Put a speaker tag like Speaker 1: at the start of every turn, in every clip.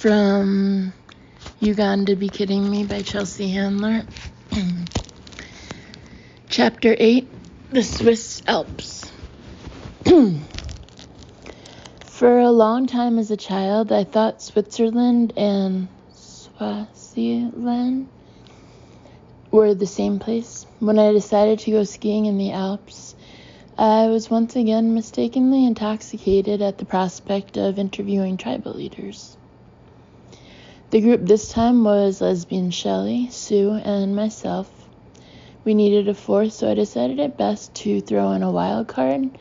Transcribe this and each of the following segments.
Speaker 1: from Uganda, Be Kidding Me by Chelsea Handler. Chapter 8, The Swiss Alps. For a long time as a child, I thought Switzerland and Swaziland were the same place. When I decided to go skiing in the Alps, I was once again mistakenly intoxicated at the prospect of interviewing tribal leaders. The group this time was lesbian Shelley, Sue, and myself. We needed a fourth, so I decided it best to throw in a wild card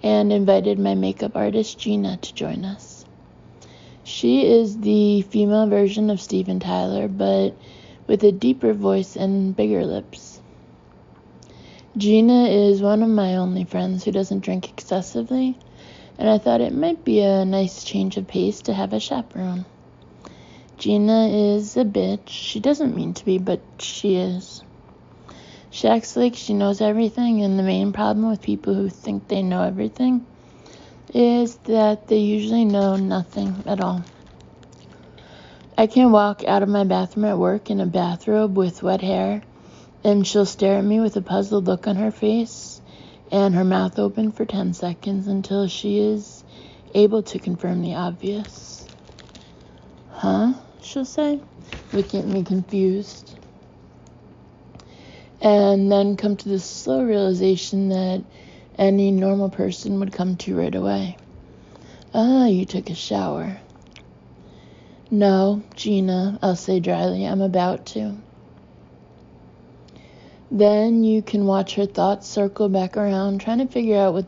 Speaker 1: and invited my makeup artist Gina to join us. She is the female version of Steven Tyler, but with a deeper voice and bigger lips. Gina is one of my only friends who doesn't drink excessively, and I thought it might be a nice change of pace to have a chaperone. Gina is a bitch. She doesn't mean to be, but she is. She acts like she knows everything, and the main problem with people who think they know everything is that they usually know nothing at all. I can walk out of my bathroom at work in a bathrobe with wet hair, and she'll stare at me with a puzzled look on her face and her mouth open for 10 seconds until she is able to confirm the obvious. Huh? She'll say, looking at me confused. And then come to the slow realization that any normal person would come to right away. You took a shower. No, Gina, I'll say dryly, I'm about to. Then you can watch her thoughts circle back around, trying to figure out what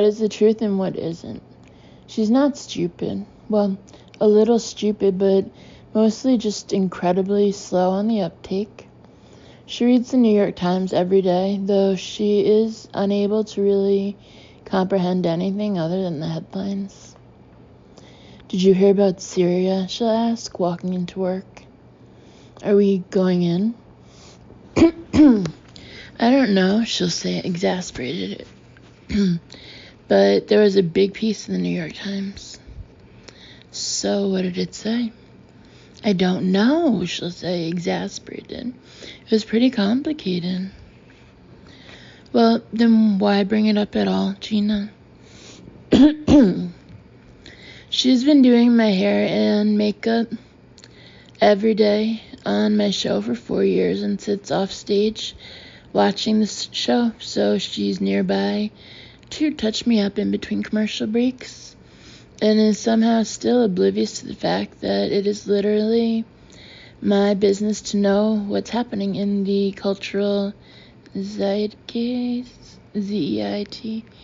Speaker 1: is the truth and what isn't. She's not stupid. Well, a little stupid, but mostly just incredibly slow on the uptake. She reads the New York Times every day, though she is unable to really comprehend anything other than the headlines. Did you hear about Syria? She'll ask, walking into work. Are we going in? I don't know, she'll say, exasperated. But there was a big piece in the New York Times. So what did it say? I don't know, she'll say, exasperated. It was pretty complicated. Well, then why bring it up at all, Gina? She's been doing my hair and makeup every day on my show for 4 years and sits off stage watching the show, so she's nearby to touch me up in between commercial breaks and is somehow still oblivious to the fact that it is literally my business to know what's happening in the cultural zeitgeist, Zeitgeist.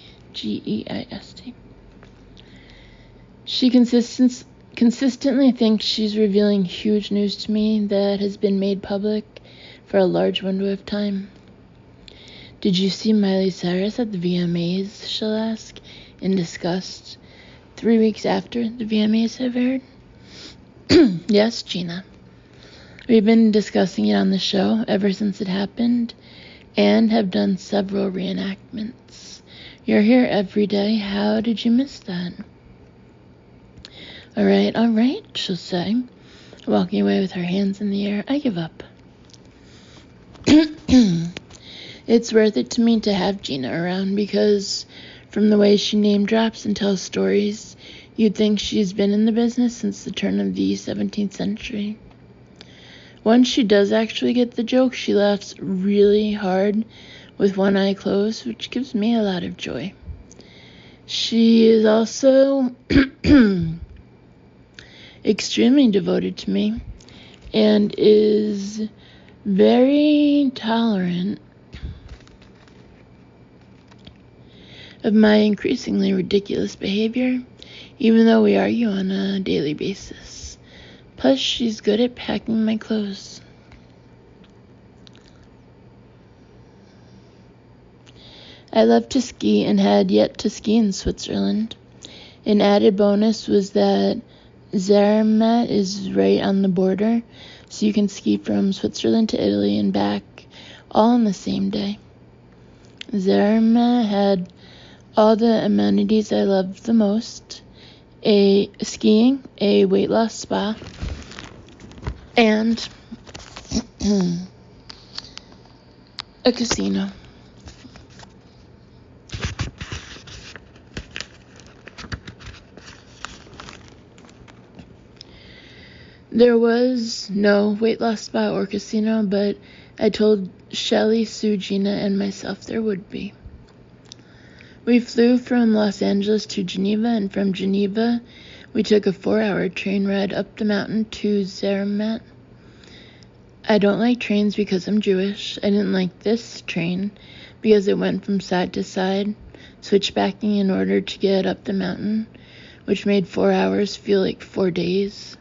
Speaker 1: She consistently thinks she's revealing huge news to me that has been made public for a large window of time. Did you see Miley Cyrus at the VMAs, she'll ask, in disgust, 3 weeks after the VMAs have aired? Yes, Gina. We've been discussing it on the show ever since it happened and have done several reenactments. You're here every day. How did you miss that? All right, she'll say, walking away with her hands in the air. I give up. It's worth it to me to have Gina around because from the way she name drops and tells stories, you'd think she's been in the business since the turn of the 17th century. Once she does actually get the joke, she laughs really hard with one eye closed, which gives me a lot of joy. She is also extremely devoted to me and is very tolerant of my increasingly ridiculous behavior, even though we argue on a daily basis. Plus, she's good at packing my clothes. I love to ski and had yet to ski in Switzerland. An added bonus was that Zermatt is right on the border, so you can ski from Switzerland to Italy and back all in the same day. Zermatt had all the amenities I loved the most, skiing, a weight loss spa, and a casino. There was no weight loss spa or casino, but I told Shelly, Sue, Gina, and myself there would be. We flew from Los Angeles to Geneva, and from Geneva, we took a 4-hour train ride up the mountain to Zermatt. I don't like trains because I'm Jewish. I didn't like this train because it went from side to side, switchbacking in order to get up the mountain, which made 4 hours feel like 4 days.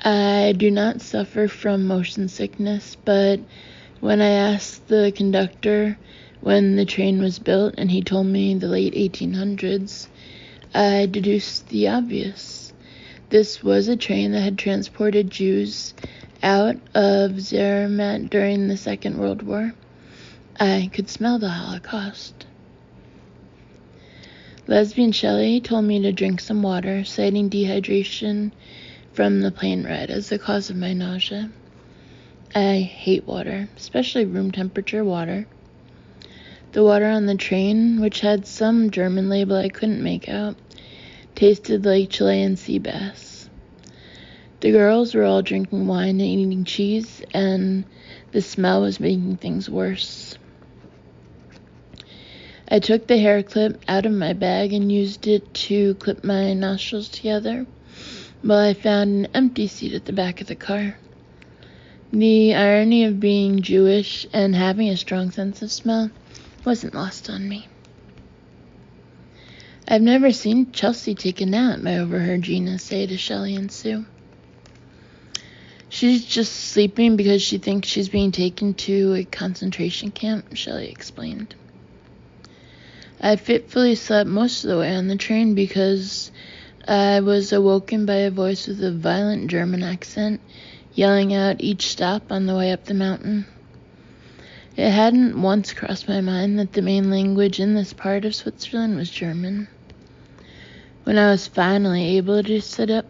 Speaker 1: I do not suffer from motion sickness, but when I asked the conductor when the train was built and he told me the late 1800s, I deduced the obvious. This was a train that had transported Jews out of Zermatt during the Second World War. I could smell the Holocaust. Lesbian Shelley told me to drink some water, citing dehydration from the plane ride as the cause of my nausea. I hate water, especially room temperature water. The water on the train, which had some German label I couldn't make out, tasted like Chilean sea bass. The girls were all drinking wine and eating cheese, and the smell was making things worse. I took the hair clip out of my bag and used it to clip my nostrils together, while I found an empty seat at the back of the car. The irony of being Jewish and having a strong sense of smell wasn't lost on me. I've never seen Chelsea take a nap, I overheard Gina say to Shelley and Sue. She's just sleeping because she thinks she's being taken to a concentration camp, Shelley explained. I fitfully slept most of the way on the train because I was awoken by a voice with a violent German accent, yelling out each stop on the way up the mountain. It hadn't once crossed my mind that the main language in this part of Switzerland was German. When I was finally able to sit up,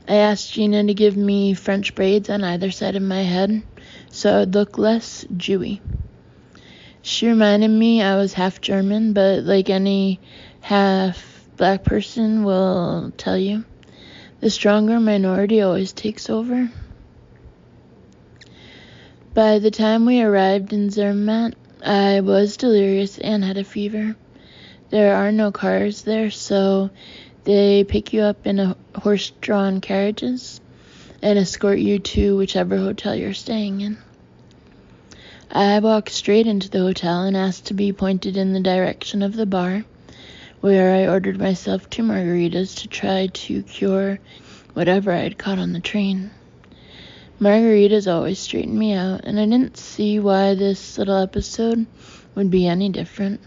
Speaker 1: I asked Gina to give me French braids on either side of my head so I would look less Jewy. She reminded me I was half German, but like any half Black person will tell you, the stronger minority always takes over. By the time we arrived in Zermatt, I was delirious and had a fever. There are no cars there, so they pick you up in horse-drawn carriages and escort you to whichever hotel you're staying in. I walked straight into the hotel and asked to be pointed in the direction of the bar, where I ordered myself 2 margaritas to try to cure whatever I had caught on the train. Margaritas always straighten me out, and I didn't see why this little episode would be any different.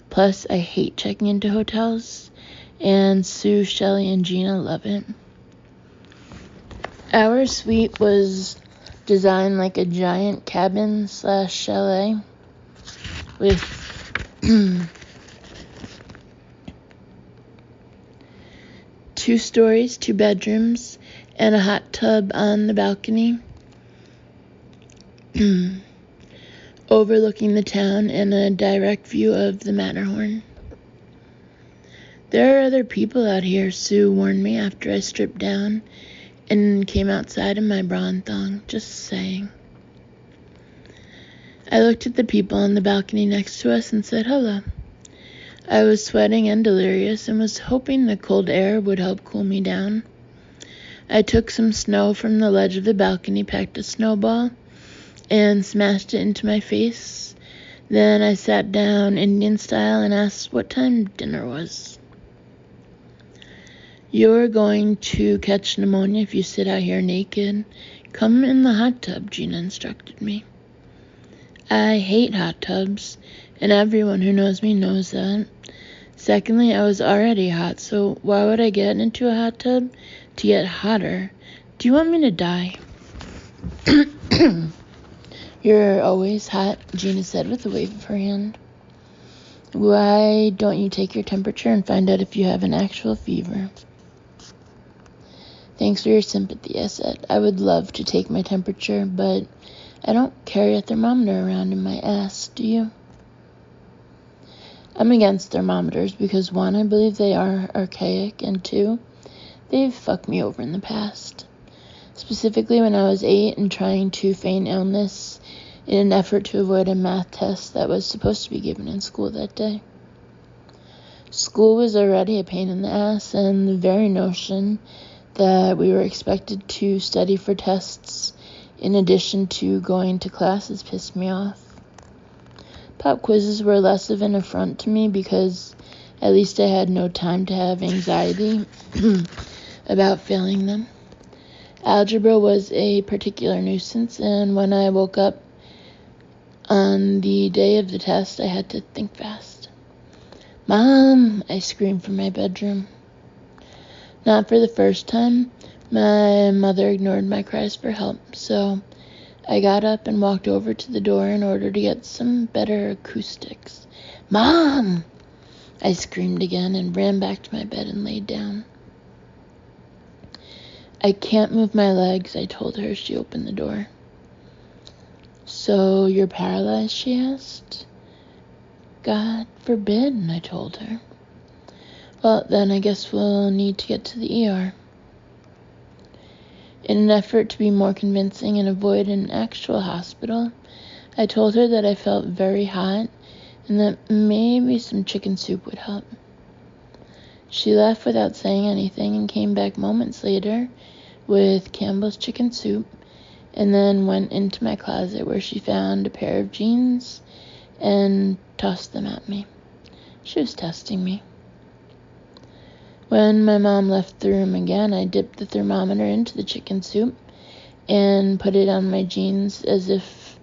Speaker 1: Plus, I hate checking into hotels, and Sue, Shelley, and Gina love it. Our suite was designed like a giant cabin/chalet with 2 stories, 2 bedrooms, and a hot tub on the balcony, overlooking the town and a direct view of the Matterhorn. There are other people out here, Sue warned me after I stripped down and came outside in my bra and thong, just saying. I looked at the people on the balcony next to us and said hello. I was sweating and delirious and was hoping the cold air would help cool me down. I took some snow from the ledge of the balcony, packed a snowball, and smashed it into my face. Then I sat down Indian style and asked what time dinner was. You're going to catch pneumonia if you sit out here naked. Come in the hot tub, Gina instructed me. I hate hot tubs, and everyone who knows me knows that. Secondly, I was already hot, so why would I get into a hot tub to get hotter? Do you want me to die? You're always hot, Gina said with a wave of her hand. Why don't you take your temperature and find out if you have an actual fever? Thanks for your sympathy, I said. I would love to take my temperature, but I don't carry a thermometer around in my ass, do you? I'm against thermometers because 1, I believe they are archaic, and 2, they've fucked me over in the past. Specifically when I was 8 and trying to feign illness in an effort to avoid a math test that was supposed to be given in school that day. School was already a pain in the ass, and the very notion that we were expected to study for tests in addition to going to classes pissed me off. Pop quizzes were less of an affront to me because at least I had no time to have anxiety about failing them. Algebra was a particular nuisance, and when I woke up on the day of the test, I had to think fast. "Mom!" I screamed from my bedroom. Not for the first time, my mother ignored my cries for help, so I got up and walked over to the door in order to get some better acoustics. "Mom!" I screamed again and ran back to my bed and laid down. "I can't move my legs," I told her as she opened the door. "So you're paralyzed?" she asked. "God forbid," I told her. "Well, then I guess we'll need to get to the ER. In an effort to be more convincing and avoid an actual hospital, I told her that I felt very hot and that maybe some chicken soup would help. She left without saying anything and came back moments later with Campbell's chicken soup, and then went into my closet where she found a pair of jeans and tossed them at me. She was testing me. When my mom left the room again, I dipped the thermometer into the chicken soup and put it on my jeans as if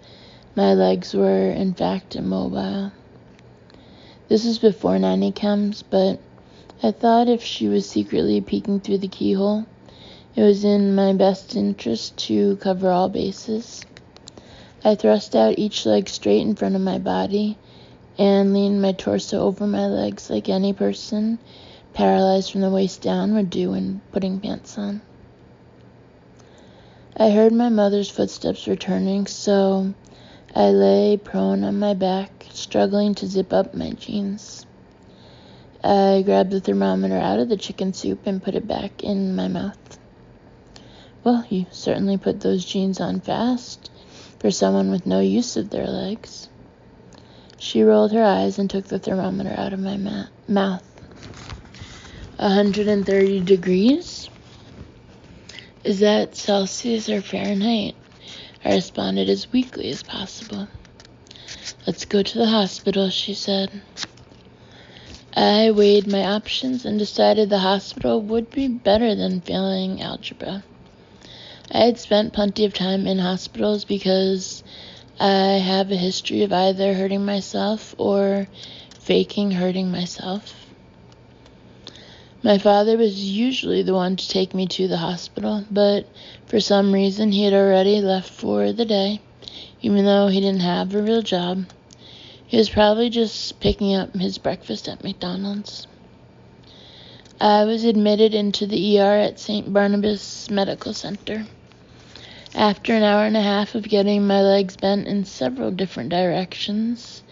Speaker 1: my legs were in fact immobile. This was before nanny cams, but I thought if she was secretly peeking through the keyhole, it was in my best interest to cover all bases. I thrust out each leg straight in front of my body and leaned my torso over my legs like any person paralyzed from the waist down would do when putting pants on. I heard my mother's footsteps returning, so I lay prone on my back, struggling to zip up my jeans. I grabbed the thermometer out of the chicken soup and put it back in my mouth. "Well, you certainly put those jeans on fast for someone with no use of their legs." She rolled her eyes and took the thermometer out of my mouth. 130 degrees? Is that Celsius or Fahrenheit? I responded as weakly as possible. "Let's go to the hospital," she said. I weighed my options and decided the hospital would be better than failing algebra. I had spent plenty of time in hospitals because I have a history of either hurting myself or faking hurting myself. My father was usually the one to take me to the hospital, but for some reason he had already left for the day, even though he didn't have a real job. He was probably just picking up his breakfast at McDonald's. I was admitted into the ER at St. Barnabas Medical Center. After an hour and a half of getting my legs bent in several different directions,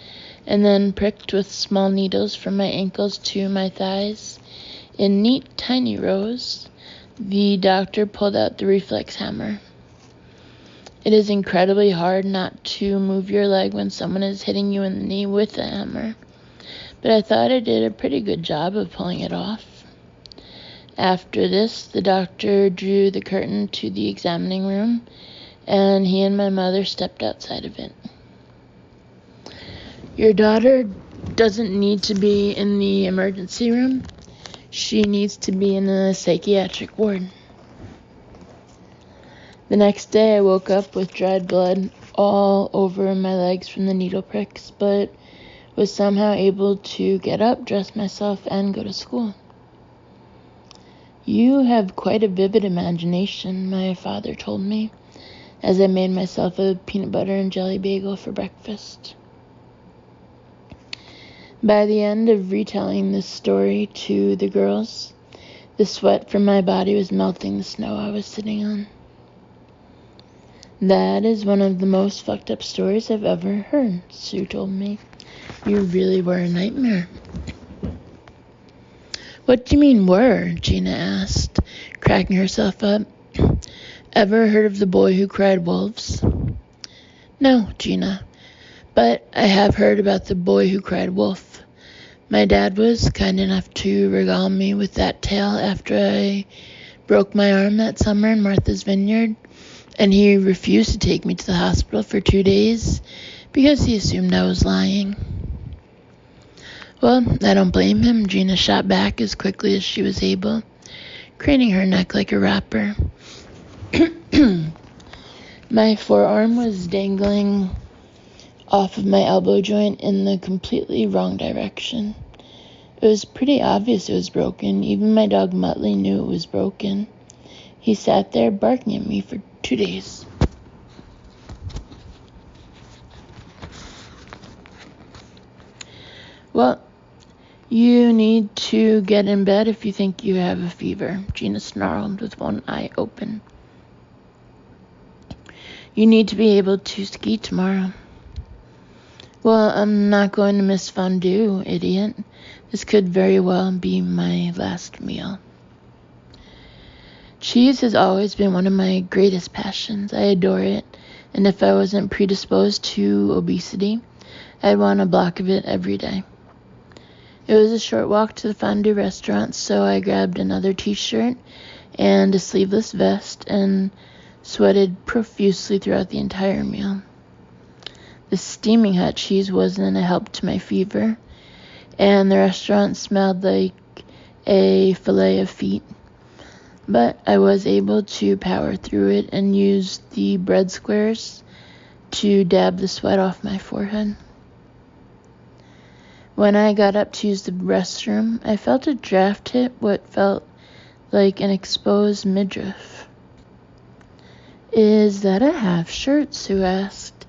Speaker 1: and then pricked with small needles from my ankles to my thighs in neat, tiny rows, the doctor pulled out the reflex hammer. It is incredibly hard not to move your leg when someone is hitting you in the knee with a hammer, but I thought I did a pretty good job of pulling it off. After this, the doctor drew the curtain to the examining room, and he and my mother stepped outside of it. "Your daughter doesn't need to be in the emergency room. She needs to be in a psychiatric ward." The next day I woke up with dried blood all over my legs from the needle pricks, but was somehow able to get up, dress myself, and go to school. "You have quite a vivid imagination," my father told me, as I made myself a peanut butter and jelly bagel for breakfast. By the end of retelling this story to the girls, the sweat from my body was melting the snow I was sitting on. That is one of the most fucked up stories I've ever heard, Sue told me. You really were a nightmare. What do you mean were? Gina asked, cracking herself up. Ever heard of the boy who cried wolves? No, Gina, but I have heard about the boy who cried wolf. My dad was kind enough to regale me with that tale after I broke my arm that summer in Martha's Vineyard, and he refused to take me to the hospital for 2 days because he assumed I was lying. Well, I don't blame him, Gina shot back as quickly as she was able, craning her neck like a rapper. My forearm was dangling off of my elbow joint in the completely wrong direction. It was pretty obvious it was broken. Even my dog Muttley knew it was broken. He sat there barking at me for 2 days. Well, you need to get in bed if you think you have a fever, Gina snarled with one eye open. You need to be able to ski tomorrow. Well, I'm not going to miss fondue, idiot. This could very well be my last meal. Cheese has always been one of my greatest passions. I adore it, and if I wasn't predisposed to obesity, I'd want a block of it every day. It was a short walk to the fondue restaurant, so I grabbed another t-shirt and a sleeveless vest and sweated profusely throughout the entire meal. The steaming hot cheese wasn't a help to my fever, and the restaurant smelled like a fillet of feet. But I was able to power through it and use the bread squares to dab the sweat off my forehead. When I got up to use the restroom, I felt a draft hit what felt like an exposed midriff. Is that a half shirt? Sue asked,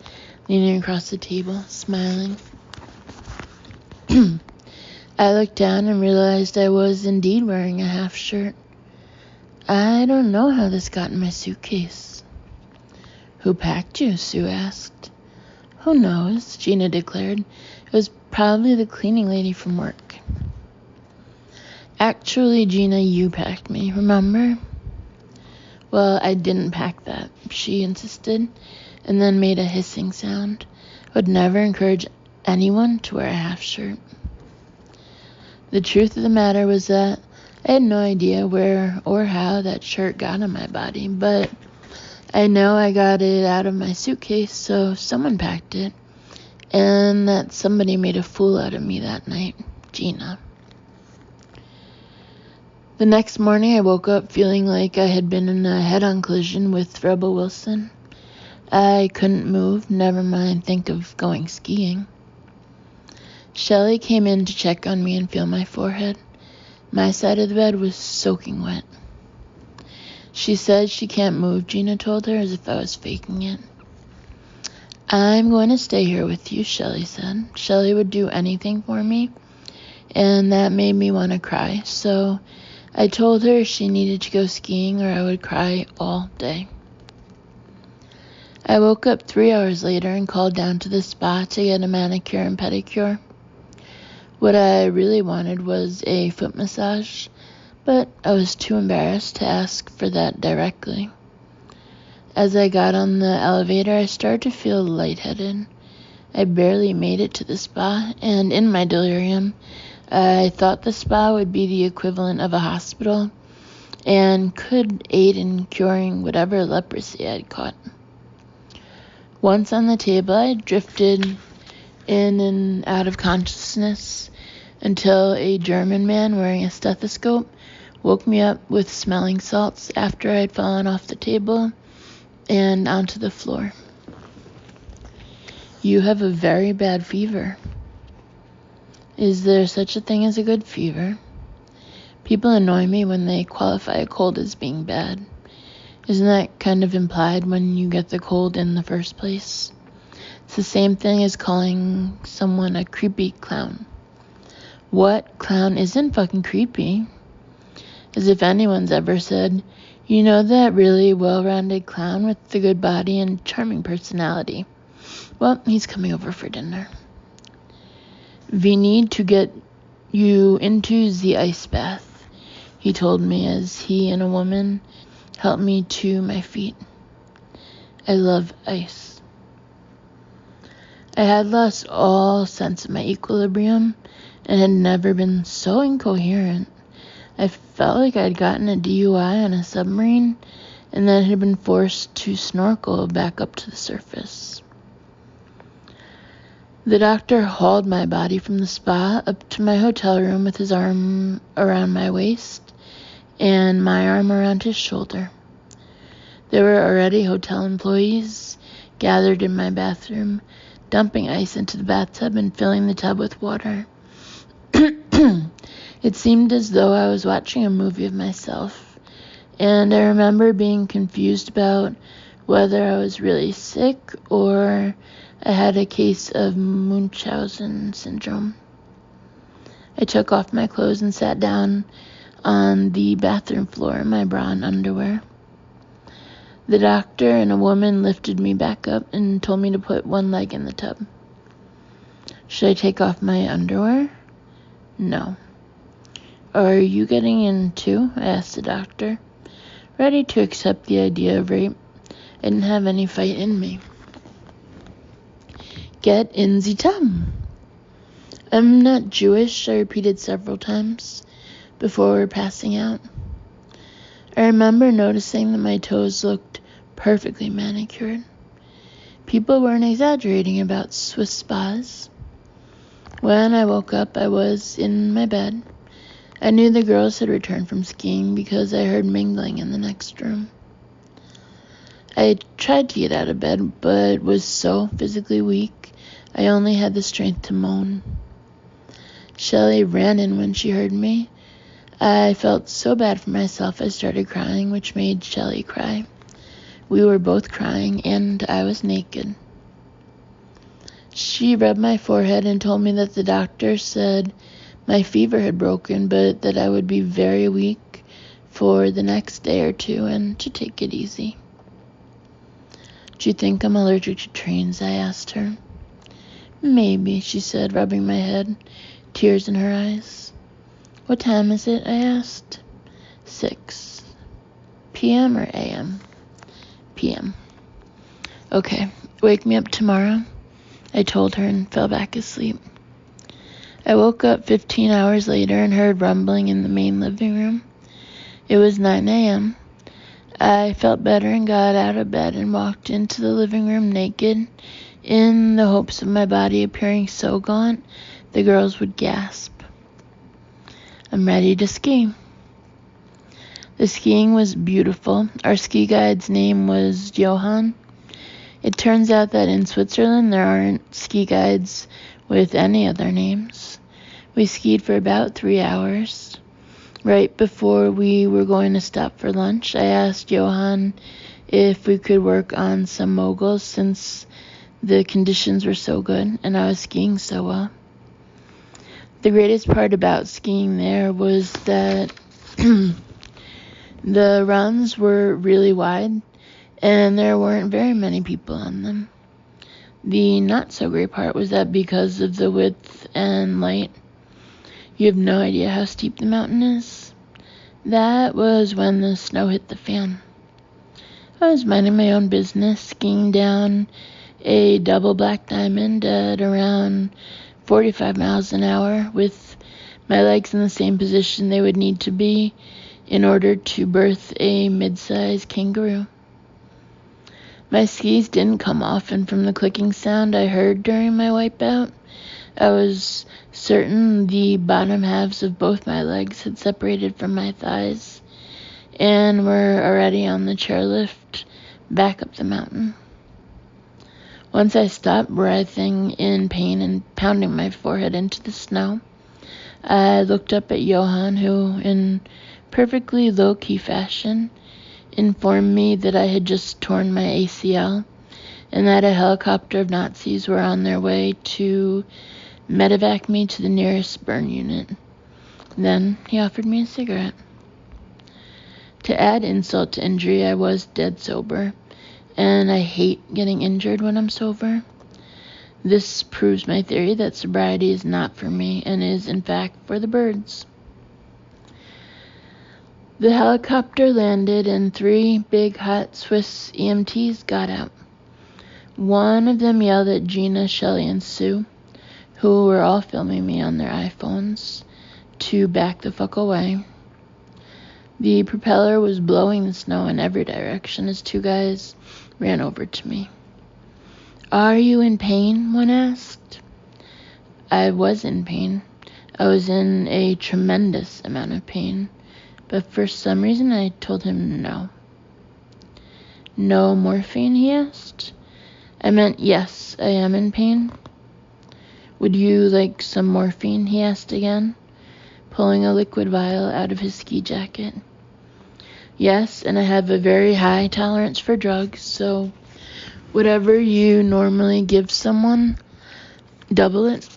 Speaker 1: leaning across the table, smiling. I looked down and realized I was indeed wearing a half shirt. I don't know how this got in my suitcase. Who packed you? Sue asked. Who knows? Gina declared. It was probably the cleaning lady from work. Actually, Gina, you packed me, remember? Well, I didn't pack that, she insisted, and then made a hissing sound. I would never encourage anyone to wear a half shirt. The truth of the matter was that I had no idea where or how that shirt got on my body, but I know I got it out of my suitcase, so someone packed it, and that somebody made a fool out of me that night, Gina. The next morning, I woke up feeling like I had been in a head-on collision with Rebel Wilson. I couldn't move, never mind think of going skiing. Shelley came in to check on me and feel my forehead. My side of the bed was soaking wet. She said she can't move, Gina told her, as if I was faking it. I'm going to stay here with you, Shelley said. Shelley would do anything for me, and that made me want to cry, so I told her she needed to go skiing or I would cry all day. I woke up 3 hours later and called down to the spa to get a manicure and pedicure. What I really wanted was a foot massage, but I was too embarrassed to ask for that directly. As I got on the elevator, I started to feel lightheaded. I barely made it to the spa, and in my delirium, I thought the spa would be the equivalent of a hospital and could aid in curing whatever leprosy I'd caught. Once on the table, I drifted in and out of consciousness until a German man wearing a stethoscope woke me up with smelling salts after I'd fallen off the table and onto the floor. You have a very bad fever. Is there such a thing as a good fever? People annoy me when they qualify a cold as being bad. Isn't that kind of implied when you get the cold in the first place? It's the same thing as calling someone a creepy clown. What clown isn't fucking creepy? As if anyone's ever said, you know that really well-rounded clown with the good body and charming personality. Well, he's coming over for dinner. We need to get you into the ice bath, he told me as he and a woman helped me to my feet. I love ice. I had lost all sense of my equilibrium and had never been so incoherent. I felt like I'd gotten a DUI on a submarine and then had been forced to snorkel back up to the surface. The doctor hauled my body from the spa up to my hotel room with his arm around my waist and my arm around his shoulder. There were already hotel employees gathered in my bathroom, dumping ice into the bathtub and filling the tub with water. It seemed as though I was watching a movie of myself, and I remember being confused about whether I was really sick or I had a case of Munchausen syndrome. I took off my clothes and sat down on the bathroom floor in my bra and underwear. The doctor and a woman lifted me back up and told me to put one leg in the tub. Should I take off my underwear? No. Are you getting in too? I asked the doctor, ready to accept the idea of rape. I didn't have any fight in me. Get in the tub. I'm not Jewish, I repeated several times before passing out. I remember noticing that my toes looked perfectly manicured. People weren't exaggerating about Swiss spas. When I woke up, I was in my bed. I knew the girls had returned from skiing because I heard mingling in the next room. I tried to get out of bed, but was so physically weak, I only had the strength to moan. Shelley ran in when she heard me. I felt so bad for myself I started crying, which made Shelley cry. We were both crying, and I was naked. She rubbed my forehead and told me that the doctor said my fever had broken, but that I would be very weak for the next day or two and to take it easy. Do you think I'm allergic to trains? I asked her. Maybe, she said, rubbing my head, tears in her eyes. What time is it? I asked. 6 p.m. or a.m.? p.m. Okay, wake me up tomorrow, I told her and fell back asleep. I woke up 15 hours later and heard rumbling in the main living room. It was 9 a.m. I felt better and got out of bed and walked into the living room naked in the hopes of my body appearing so gaunt the girls would gasp. I'm ready to ski. The skiing was beautiful. Our ski guide's name was Johann. It turns out that in Switzerland there aren't ski guides with any other names. We skied for about 3 hours. Right before we were going to stop for lunch, I asked Johann if we could work on some moguls since the conditions were so good and I was skiing so well. The greatest part about skiing there was that the runs were really wide and there weren't very many people on them. The not so great part was that because of the width and light, you have no idea how steep the mountain is. That was when the snow hit the fan. I was minding my own business, skiing down a double black diamond at around 45 miles an hour with my legs in the same position they would need to be in order to birth a mid-sized kangaroo. My skis didn't come off, and from the clicking sound I heard during my wipeout, I was certain the bottom halves of both my legs had separated from my thighs and were already on the chairlift back up the mountain. Once I stopped writhing in pain and pounding my forehead into the snow, I looked up at Johann, who, in perfectly low-key fashion, informed me that I had just torn my ACL and that a helicopter of Nazis were on their way to medevaced me to the nearest burn unit. Then he offered me a cigarette. To add insult to injury, I was dead sober, and I hate getting injured when I'm sober. This proves my theory that sobriety is not for me and is, in fact, for the birds. The helicopter landed and 3 big, hot Swiss EMTs got out. One of them yelled at Gina, Shelley, and Sue, who were all filming me on their iPhones, to back the fuck away. The propeller was blowing the snow in every direction as 2 guys ran over to me. "Are you in pain?" one asked. I was in pain. I was in a tremendous amount of pain, but for some reason I told him no. "No morphine?" he asked. I meant, "Yes, I am in pain." "Would you like some morphine?" he asked again, pulling a liquid vial out of his ski jacket. "Yes, and I have a very high tolerance for drugs, so whatever you normally give someone, double it."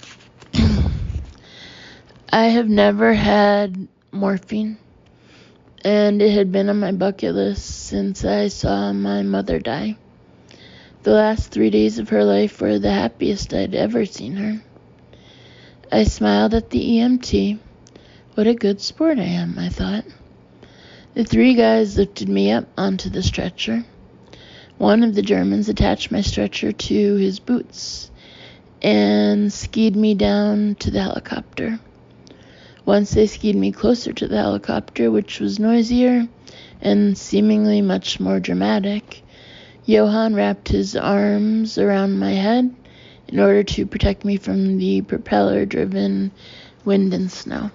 Speaker 1: I have never had morphine, and it had been on my bucket list since I saw my mother die. The last 3 days of her life were the happiest I'd ever seen her. I smiled at the EMT. What a good sport I am, I thought. The 3 guys lifted me up onto the stretcher. One of the Germans attached my stretcher to his boots and skied me down to the helicopter. Once they skied me closer to the helicopter, which was noisier and seemingly much more dramatic, Johann wrapped his arms around my head in order to protect me from the propeller-driven wind and snow.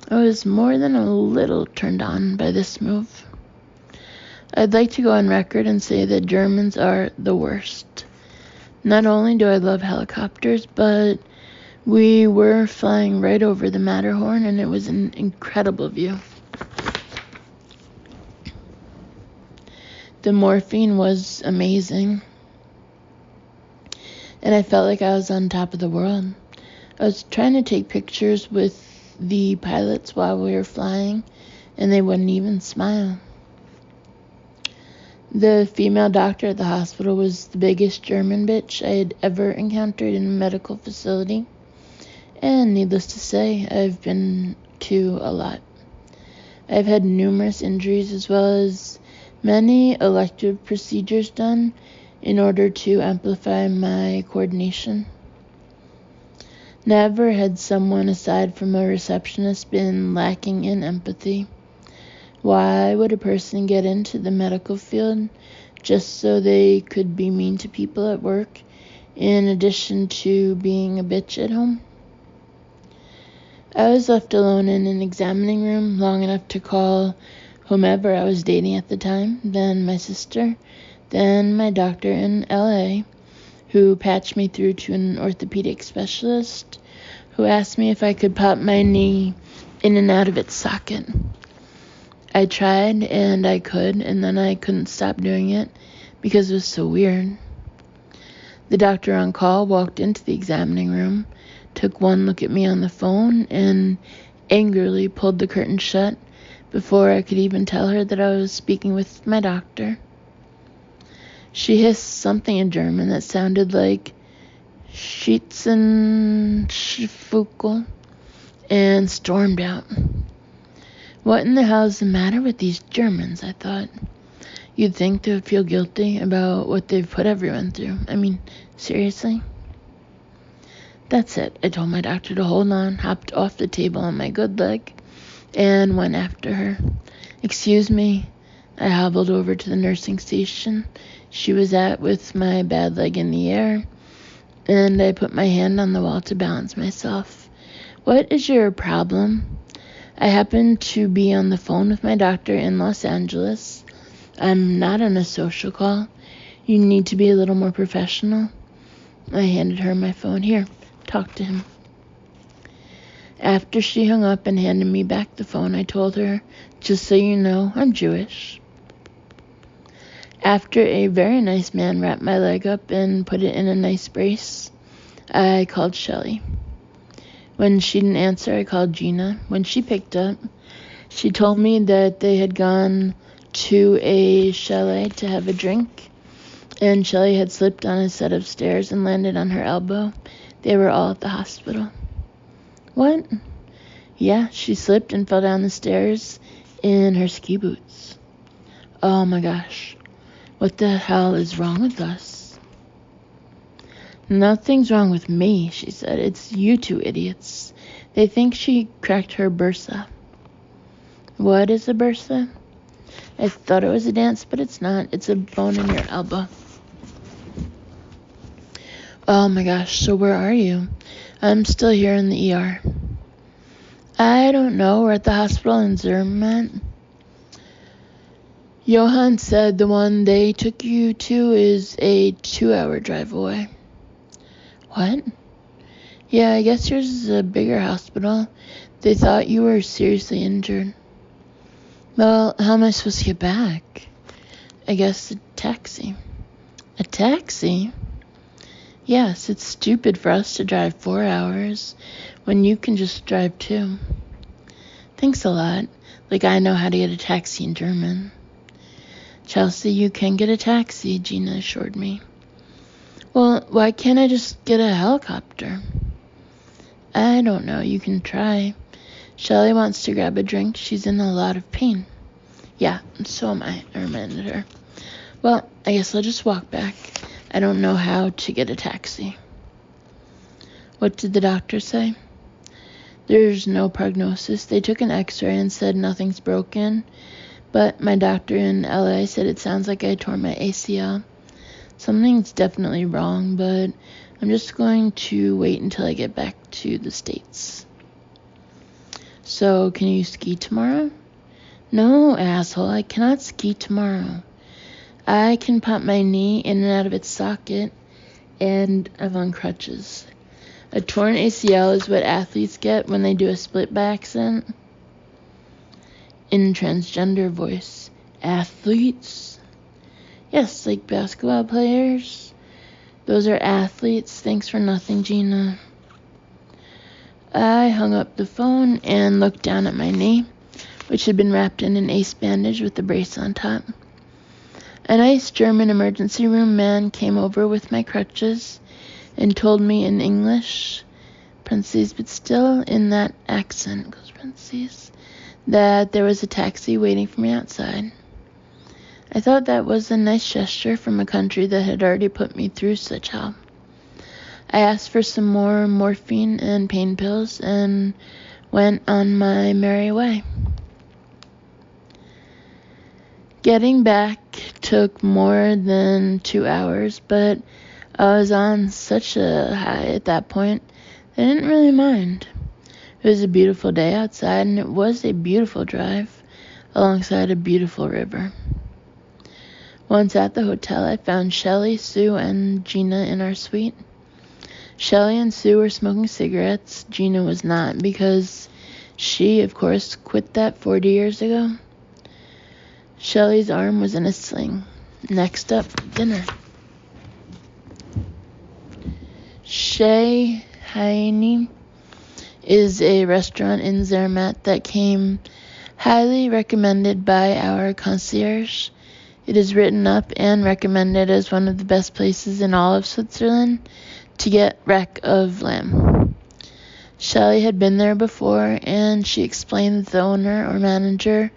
Speaker 1: I was more than a little turned on by this move. I'd like to go on record and say that Germans are the worst. Not only do I love helicopters, but we were flying right over the Matterhorn, and it was an incredible view. The morphine was amazing, and I felt like I was on top of the world. I was trying to take pictures with the pilots while we were flying, and they wouldn't even smile. The female doctor at the hospital was the biggest German bitch I had ever encountered in a medical facility, and needless to say, I've been to a lot. I've had numerous injuries as well as many elective procedures done in order to amplify my coordination. Never had someone aside from a receptionist been lacking in empathy. Why would a person get into the medical field just so they could be mean to people at work, in addition to being a bitch at home? I was left alone in an examining room long enough to call whomever I was dating at the time, then my sister, then my doctor in LA, who patched me through to an orthopedic specialist, who asked me if I could pop my knee in and out of its socket. I tried, and I could, and then I couldn't stop doing it because it was so weird. The doctor on call walked into the examining room, took one look at me on the phone, and angrily pulled the curtain shut before I could even tell her that I was speaking with my doctor. She hissed something in German that sounded like Schützenschfukel and stormed out. What in the hell is the matter with these Germans, I thought. You'd think they would feel guilty about what they've put everyone through. I mean, seriously? That's it. I told my doctor to hold on, hopped off the table on my good leg, and went after her. "Excuse me." I hobbled over to the nursing station she was at with my bad leg in the air, and I put my hand on the wall to balance myself. "What is your problem?" I happen to be on the phone with my doctor in Los Angeles. I'm not on a social call. You need to be a little more professional. I handed her my phone. "Here, talk to him." After she hung up and handed me back the phone, I told her, "Just so you know, I'm Jewish." After a very nice man wrapped my leg up and put it in a nice brace, I called Shelley. When she didn't answer, I called Gina. When she picked up, she told me that they had gone to a chalet to have a drink, and Shelley had slipped on a set of stairs and landed on her elbow. They were all at the hospital. What? Yeah, she slipped and fell down the stairs in her ski boots. Oh my gosh. What the hell is wrong with us? Nothing's wrong with me, she said. It's you two idiots. They think she cracked her bursa. What is a bursa? I thought it was a dance, but it's not. It's a bone in your elbow. Oh my gosh, so where are you? I'm still here in the ER. I don't know. We're at the hospital in Zermatt. Johan said the one they took you to is a 2-hour drive away. What? Yeah, I guess yours is a bigger hospital. They thought you were seriously injured. Well, how am I supposed to get back? I guess a taxi. A taxi? Yes, it's stupid for us to drive 4 hours when you can just drive 2. Thanks a lot. Like I know how to get a taxi in German. Chelsea, you can get a taxi, Gina assured me. Well, why can't I just get a helicopter? I don't know. You can try. Shelley wants to grab a drink. She's in a lot of pain. Yeah, so am I reminded her. Well, I guess I'll just walk back. I don't know how to get a taxi. What did the doctor say? There's no prognosis. They took an x-ray and said nothing's broken. But my doctor in LA said it sounds like I tore my ACL. Something's definitely wrong, but I'm just going to wait until I get back to the States. So, can you ski tomorrow? No, asshole, I cannot ski tomorrow. I can pop my knee in and out of its socket, and I'm on crutches. A torn ACL is what athletes get when they do a split by accident. In transgender voice, athletes? Yes, like basketball players. Those are athletes. Thanks for nothing, Gina. I hung up the phone and looked down at my knee, which had been wrapped in an ace bandage with a brace on top. A nice German emergency room man came over with my crutches and told me in English, parentheses, but still in that accent, close parentheses, that there was a taxi waiting for me outside. I thought that was a nice gesture from a country that had already put me through such hell. I asked for some more morphine and pain pills and went on my merry way. Getting back took more than 2 hours, but I was on such a high at that point that I didn't really mind. It was a beautiful day outside, and it was a beautiful drive alongside a beautiful river. Once at the hotel, I found Shelley, Sue, and Gina in our suite. Shelley and Sue were smoking cigarettes. Gina was not, because she, of course, quit that 40 years ago. Shelley's arm was in a sling. Next up, dinner. Chez Heine is a restaurant in Zermatt that came highly recommended by our concierge. It is written up and recommended as one of the best places in all of Switzerland to get rack of lamb. Shelley had been there before, and she explained that the owner or manager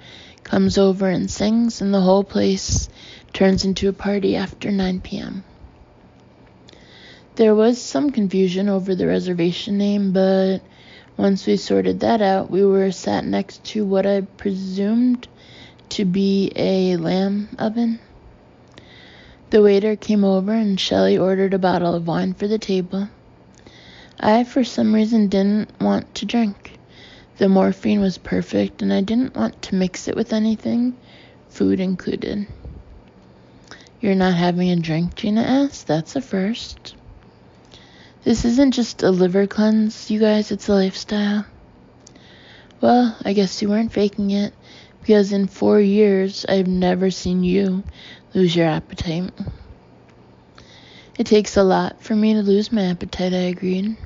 Speaker 1: comes over and sings, and the whole place turns into a party after 9 p.m. There was some confusion over the reservation name, but once we sorted that out, we were sat next to what I presumed to be a lamb oven. The waiter came over and Shelley ordered a bottle of wine for the table. I, for some reason, didn't want to drink. The morphine was perfect, and I didn't want to mix it with anything, food included. You're not having a drink, Gina asked? That's a first. This isn't just a liver cleanse, you guys, it's a lifestyle. Well, I guess you weren't faking it, because in 4 years, I've never seen you lose your appetite. It takes a lot for me to lose my appetite, I agreed.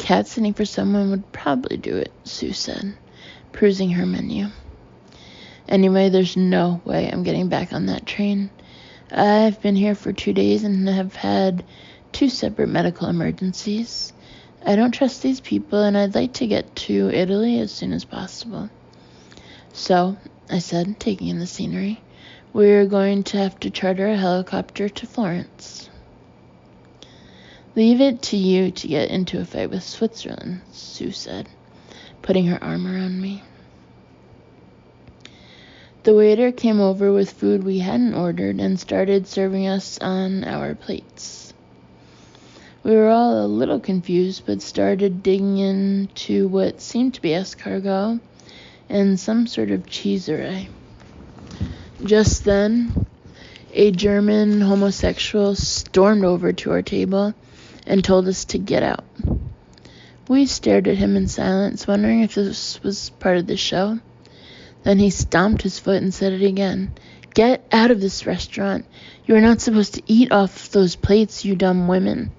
Speaker 1: Cat sitting for someone would probably do it, Sue said, perusing her menu. Anyway, there's no way I'm getting back on that train. I've been here for 2 days and have had 2 separate medical emergencies. I don't trust these people, and I'd like to get to Italy as soon as possible. So, I said, taking in the scenery, we're going to have to charter a helicopter to Florence. Leave it to you to get into a fight with Switzerland, Sue said, putting her arm around me. The waiter came over with food we hadn't ordered and started serving us on our plates. We were all a little confused, but started digging into what seemed to be escargot and some sort of cheese array. Just then, a German homosexual stormed over to our table and told us to get out. We stared at him in silence, wondering if this was part of the show. Then he stomped his foot and said it again. Get out of this restaurant. You are not supposed to eat off those plates, you dumb women.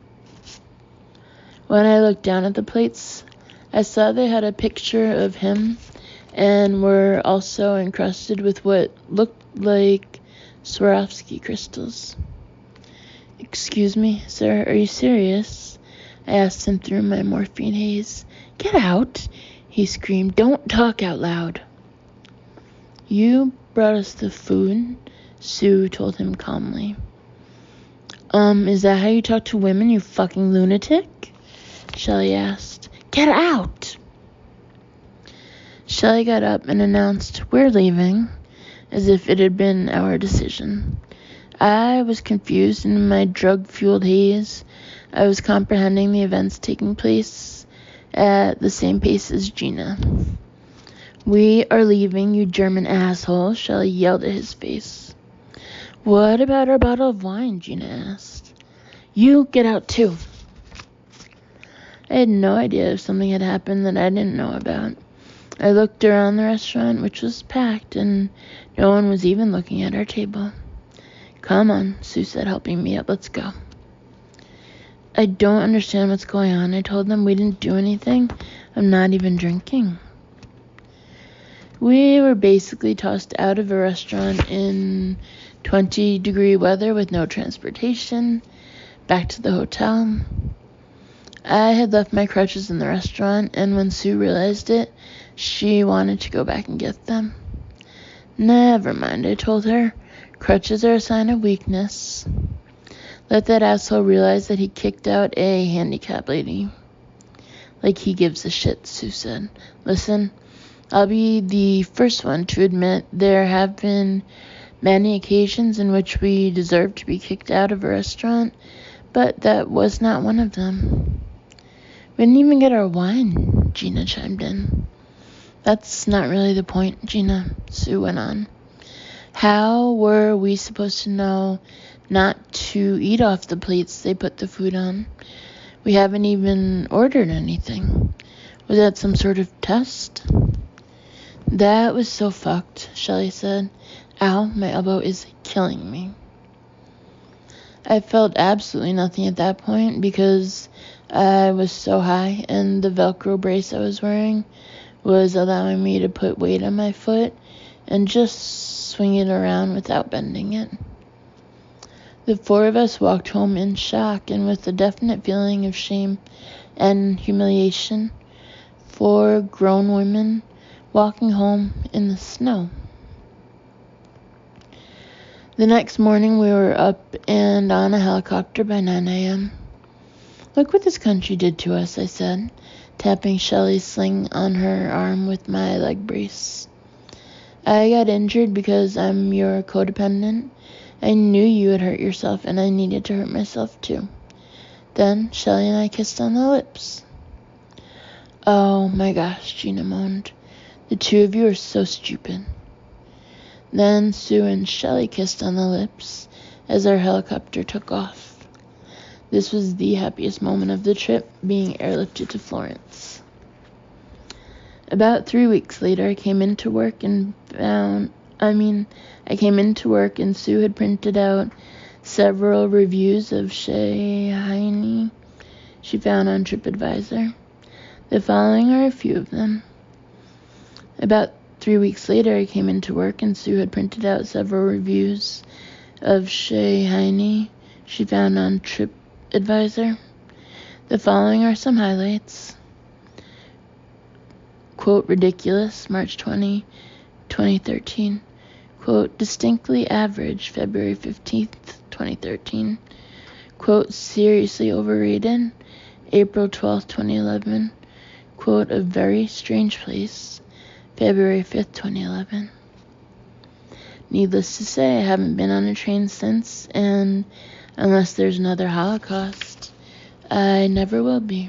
Speaker 1: When I looked down at the plates, I saw they had a picture of him and were also encrusted with what looked like Swarovski crystals. Excuse me, sir, are you serious? I asked him through my morphine haze. Get out, he screamed. Don't talk out loud. You brought us the food, Sue told him calmly. Is that how you talk to women, you fucking lunatic? Shelley asked. Get out! Shelley got up and announced, we're leaving, as if it had been our decision. I was confused, and in my drug-fueled haze, I was comprehending the events taking place at the same pace as Gina. We are leaving, you German asshole, Shelley yelled at his face. What about our bottle of wine, Gina asked. You get out too. I had no idea if something had happened that I didn't know about. I looked around the restaurant, which was packed, and no one was even looking at our table. Come on, Sue said, helping me up. Let's go. I don't understand what's going on. I told them we didn't do anything. I'm not even drinking. We were basically tossed out of a restaurant in 20-degree weather with no transportation, back to the hotel. I had left my crutches in the restaurant, and when Sue realized it, she wanted to go back and get them. Never mind, I told her. Crutches are a sign of weakness. Let that asshole realize that he kicked out a handicapped lady. Like he gives a shit, Sue said. Listen, I'll be the first one to admit there have been many occasions in which we deserved to be kicked out of a restaurant, but that was not one of them. We didn't even get our wine, Gina chimed in. That's not really the point, Gina, Sue went on. How were we supposed to know not to eat off the plates they put the food on? We haven't even ordered anything. Was that some sort of test? That was so fucked, Shelley said. Ow, my elbow is killing me. I felt absolutely nothing at that point because I was so high, and the Velcro brace I was wearing was allowing me to put weight on my foot and just swing it around without bending it. The 4 of us walked home in shock and with a definite feeling of shame and humiliation. 4 grown women walking home in the snow. The next morning we were up and on a helicopter by 9 a.m. Look what this country did to us, I said, tapping Shelley's sling on her arm with my leg brace. I got injured because I'm your codependent. I knew you had hurt yourself, and I needed to hurt myself too. Then Shelley and I kissed on the lips. Oh my gosh, Gina moaned. The 2 of you are so stupid. Then Sue and Shelley kissed on the lips as our helicopter took off. This was the happiest moment of the trip, being airlifted to Florence. About 3 weeks later, I came into work and Sue had printed out several reviews of Shea Heine she found on TripAdvisor. The following are a few of them. About 3 weeks later, I came into work and Sue had printed out several reviews of Shea Heine she found on TripAdvisor. The following are some highlights. Quote, ridiculous, March 20, 2013. Quote, distinctly average, February 15th, 2013. Quote, seriously overrated, April 12th, 2011. Quote, a very strange place, February 5th, 2011. Needless to say, I haven't been on a train since, and unless there's another Holocaust, I never will be.